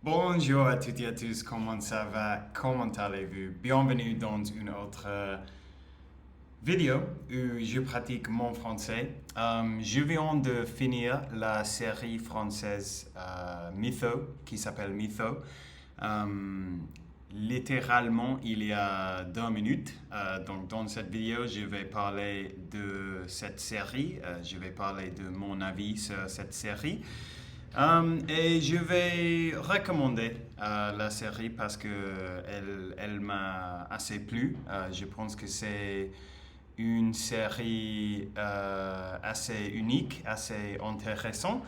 Bonjour à toutes et à tous, comment ça va? Comment allez-vous? Bienvenue dans une autre vidéo où je pratique mon français. Je viens de finir la série française Mytho, qui s'appelle Mytho. Littéralement, il y a 2 minutes. Donc, dans cette vidéo, je vais parler de cette série. Je vais parler de mon avis sur cette série. Et je vais recommander la série parce que elle m'a assez plu. Je pense que c'est une série assez unique, assez intéressante.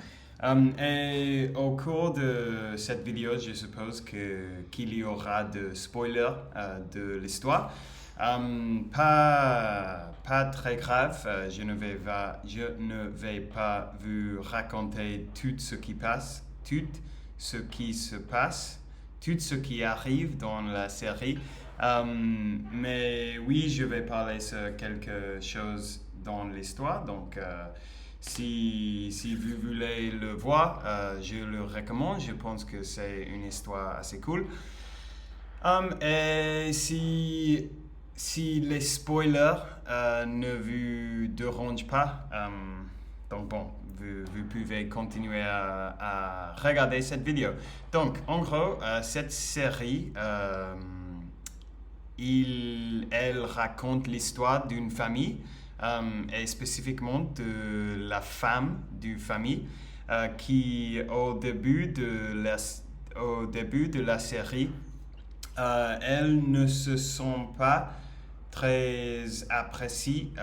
Et au cours de cette vidéo, je suppose qu'il y aura de spoilers de l'histoire. Pas très grave, je ne vais pas vous raconter tout ce qui passe, tout ce qui se passe, tout ce qui arrive dans la série. Mais oui, je vais parler sur quelque chose dans l'histoire. Donc, si vous voulez le voir, je le recommande. Je pense que c'est une histoire assez cool. Et si les spoilers ne vous dérangent pas, donc bon, vous pouvez continuer à regarder cette vidéo. Donc, en gros, cette série, elle raconte l'histoire d'une famille, et spécifiquement de la femme d'une famille, qui au début de la série, elles ne se sont pas très appréciées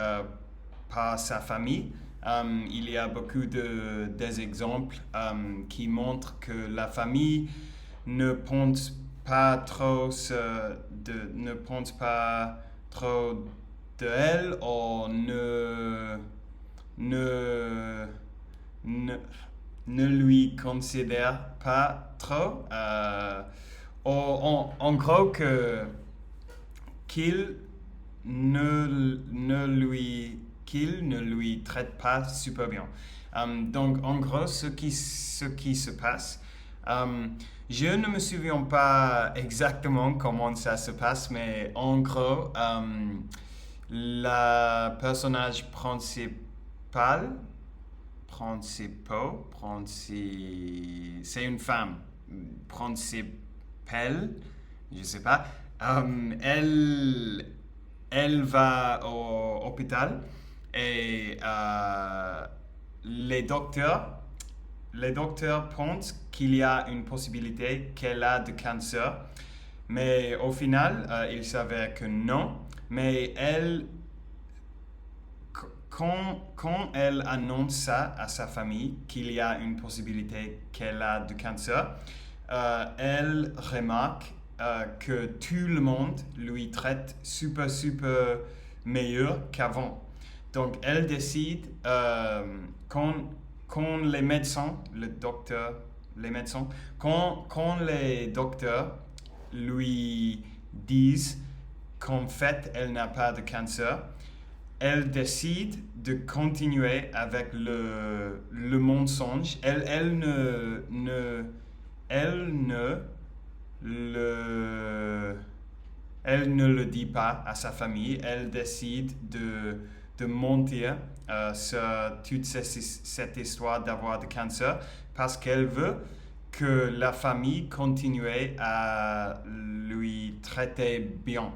par sa famille. Il y a beaucoup d'exemples qui montrent que la famille ne pense pas trop ne pense pas trop de elle ou ne, ne, ne lui considère pas trop. En gros, qu'il qu'il ne lui traite pas super bien. Donc, en gros, ce qui se passe, je ne me souviens pas exactement comment ça se passe, mais en gros, la personnage c'est une femme, principale, je sais pas. Elle va au hôpital et les docteurs, les docteurs pensent qu'il y a une possibilité qu'elle a de cancer, mais au final, il s'avère que non. Mais quand elle annonce ça à sa famille, qu'il y a une possibilité qu'elle a de cancer, elle remarque que tout le monde lui traite super, super meilleur qu'avant. Donc, elle décide, quand les médecins, quand les docteurs lui disent qu'en fait, elle n'a pas de cancer, elle décide de continuer avec le mensonge. Le, elle ne le dit pas à sa famille. Elle décide de mentir sur toute cette histoire d'avoir de cancer parce qu'elle veut que la famille continue à lui traiter bien.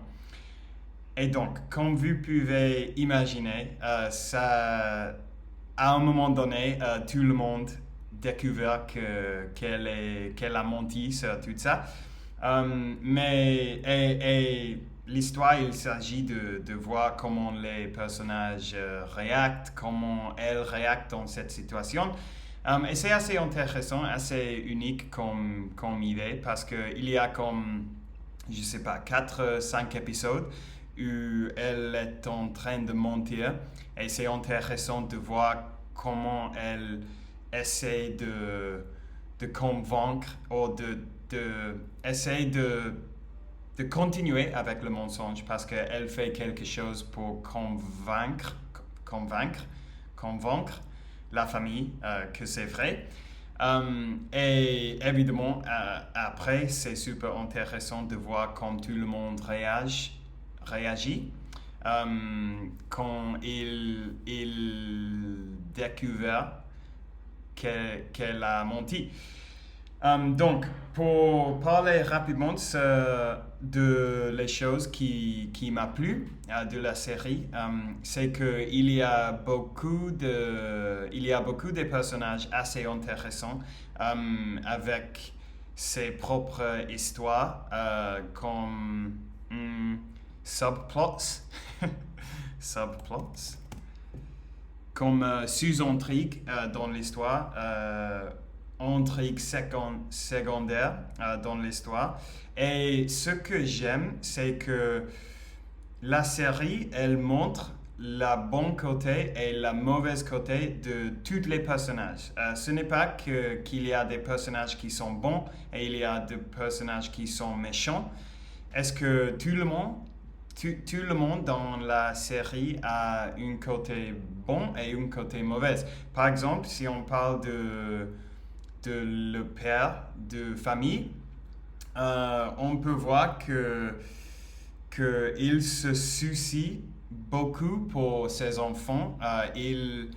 Et donc, comme vous pouvez imaginer, à un moment donné, tout le monde découvert qu'elle a menti sur tout ça. Et l'histoire, il s'agit de voir comment les personnages réactent, comment elles réactent dans cette situation. Et c'est assez intéressant, assez unique comme idée, parce qu'il y a comme, je sais pas, 4-5 épisodes où elle est en train de mentir. Et c'est intéressant de voir comment elle essaie de convaincre ou essaie de continuer avec le mensonge parce qu'elle fait quelque chose pour convaincre la famille que c'est vrai. Et évidemment, après, c'est super intéressant de voir comment tout le monde réagit quand il découvert qu'elle a menti. Donc, pour parler rapidement de les choses qui m'a plu de la série, c'est qu'il y a beaucoup de personnages assez intéressants avec ses propres histoires comme subplots, subplots, comme sous-intrigues dans l'histoire. Intrigue secondaire dans l'histoire. Et ce que j'aime, c'est que la série, elle montre la bonne côté et la mauvaise côté de tous les personnages. Ce n'est pas qu'il y a des personnages qui sont bons et il y a des personnages qui sont méchants. Est-ce que tout le monde dans la série a un côté bon et un côté mauvais? Par exemple, si on parle de le père de famille, on peut voir qu'il se soucie beaucoup pour ses enfants. Il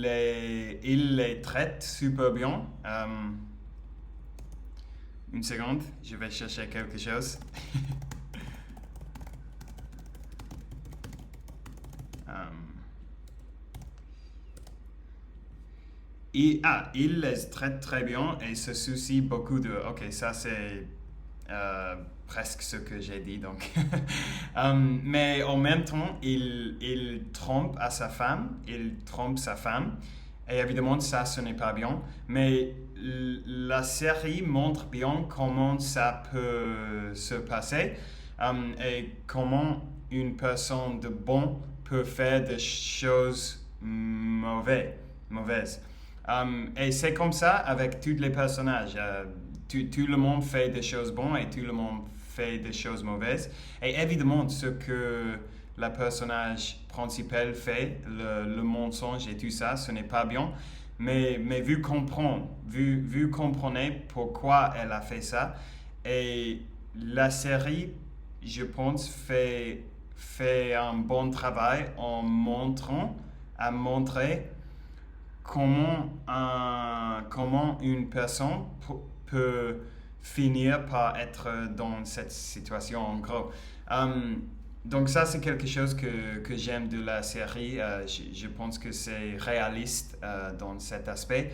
les traite super bien. Une seconde, je vais chercher quelque chose. Il les traite très bien et se soucie beaucoup de... Ok, ça c'est presque ce que j'ai dit, donc. Mais en même temps, il trompe sa femme, et évidemment, ça, ce n'est pas bien. Mais la série montre bien comment ça peut se passer et comment une personne de bon peut faire des choses mauvaises. Et c'est comme ça avec tous les personnages. Tout le monde fait des choses bonnes et tout le monde fait des choses mauvaises. Et évidemment, ce que le personnage principal fait, le mensonge et tout ça, ce n'est pas bien. Mais vu comprenez pourquoi elle a fait ça. Et la série, je pense, fait un bon travail en montrer comment une personne peut finir par être dans cette situation en gros. Donc ça c'est quelque chose que j'aime de la série. Je pense que c'est réaliste dans cet aspect.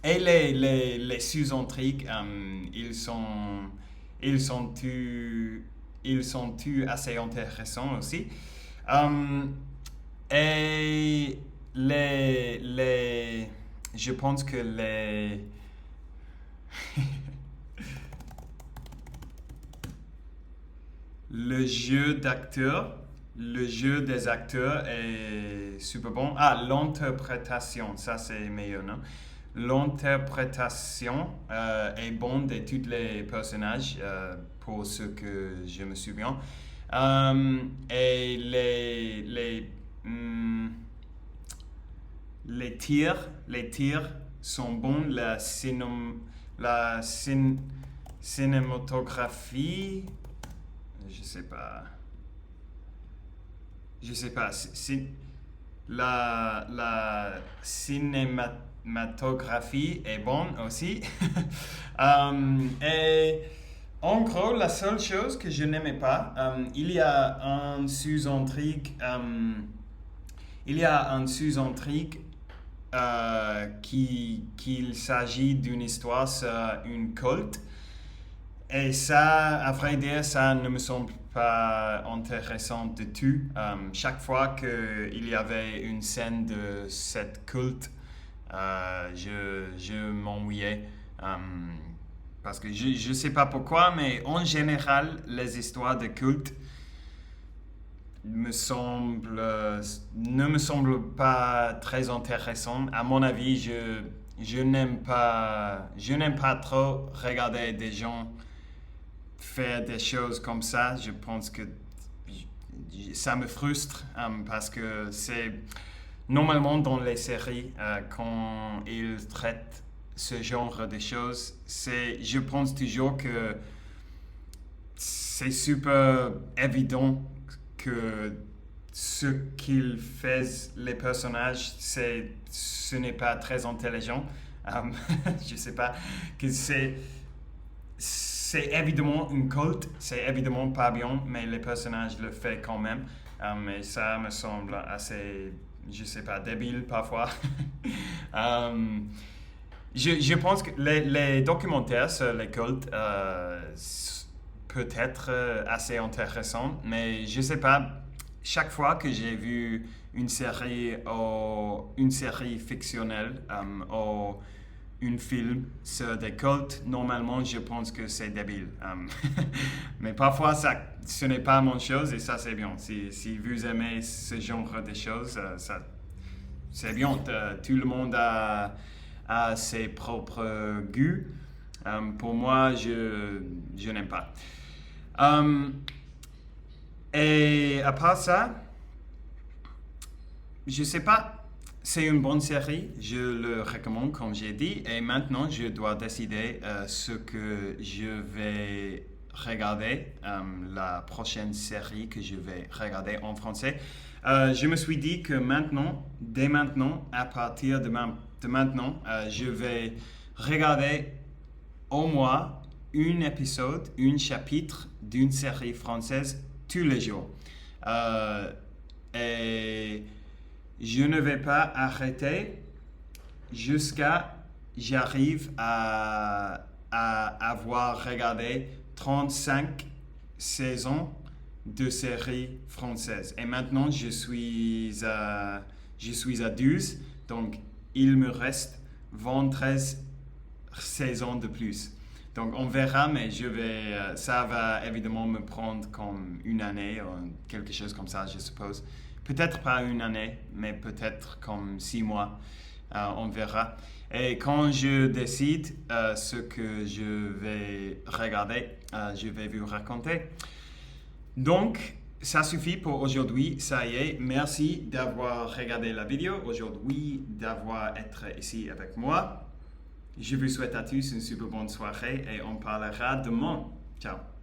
Et les sous-intrigues, ils sont tous assez intéressants aussi. Et je pense que le jeu des acteurs est super bon. L'interprétation, ça c'est meilleur, non? L'interprétation est bonne de tous les personnages, pour ce que je me souviens. Et les tirs sont bons. La cinématographie, je sais pas. La cinématographie est bonne aussi. Et en gros, la seule chose que je n'aimais pas, il y a un sous-intrigue. Qu'il s'agit d'une histoire sur une culte. Et ça, à vrai dire, ça ne me semble pas intéressant du tout. Chaque fois qu'il y avait une scène de cette culte, je m'ennuyais. Parce que je ne sais pas pourquoi, mais en général, les histoires de culte ne me semblent pas très intéressantes. À mon avis, je n'aime pas trop regarder des gens faire des choses comme ça. Je pense que ça me frustre parce que normalement dans les séries, quand ils traitent ce genre de choses, je pense toujours que c'est super évident que ce qu'ils font les personnages, ce n'est pas très intelligent. Je sais pas que c'est évidemment une culte, c'est évidemment pas bien, mais les personnages le font quand même. Et ça me semble assez, je sais pas, débile parfois. Je pense que les documentaires sur les cultes peut être assez intéressants, mais je sais pas, chaque fois que j'ai vu une série fictionnelle ou un film sur des cultes, normalement je pense que c'est débile. Mais parfois ce n'est pas mon chose et ça c'est bien. Si vous aimez ce genre de choses, c'est bien. Tout le monde a ses propres goûts. Pour moi, je n'aime pas. Et à part ça, je sais pas. C'est une bonne série, je le recommande comme j'ai dit. Et maintenant, je dois décider ce que je vais regarder, la prochaine série que je vais regarder en français. Je me suis dit que maintenant, dès maintenant, à partir de maintenant, je vais regarder au moins un épisode, un chapitre d'une série française tous les jours. Et je ne vais pas arrêter jusqu'à j'arrive à avoir regardé 35 saisons de séries françaises. Et maintenant, je suis à 12, donc il me reste 23 saisons de plus. Donc on verra, mais ça va évidemment me prendre comme une année ou quelque chose comme ça, je suppose. Peut-être pas une année, mais peut-être comme 6 mois. On verra. Et quand je décide ce que je vais regarder, je vais vous raconter. Donc, ça suffit pour aujourd'hui. Ça y est. Merci d'avoir regardé la vidéo aujourd'hui, d'avoir été ici avec moi. Je vous souhaite à tous une super bonne soirée et on parlera demain. Ciao.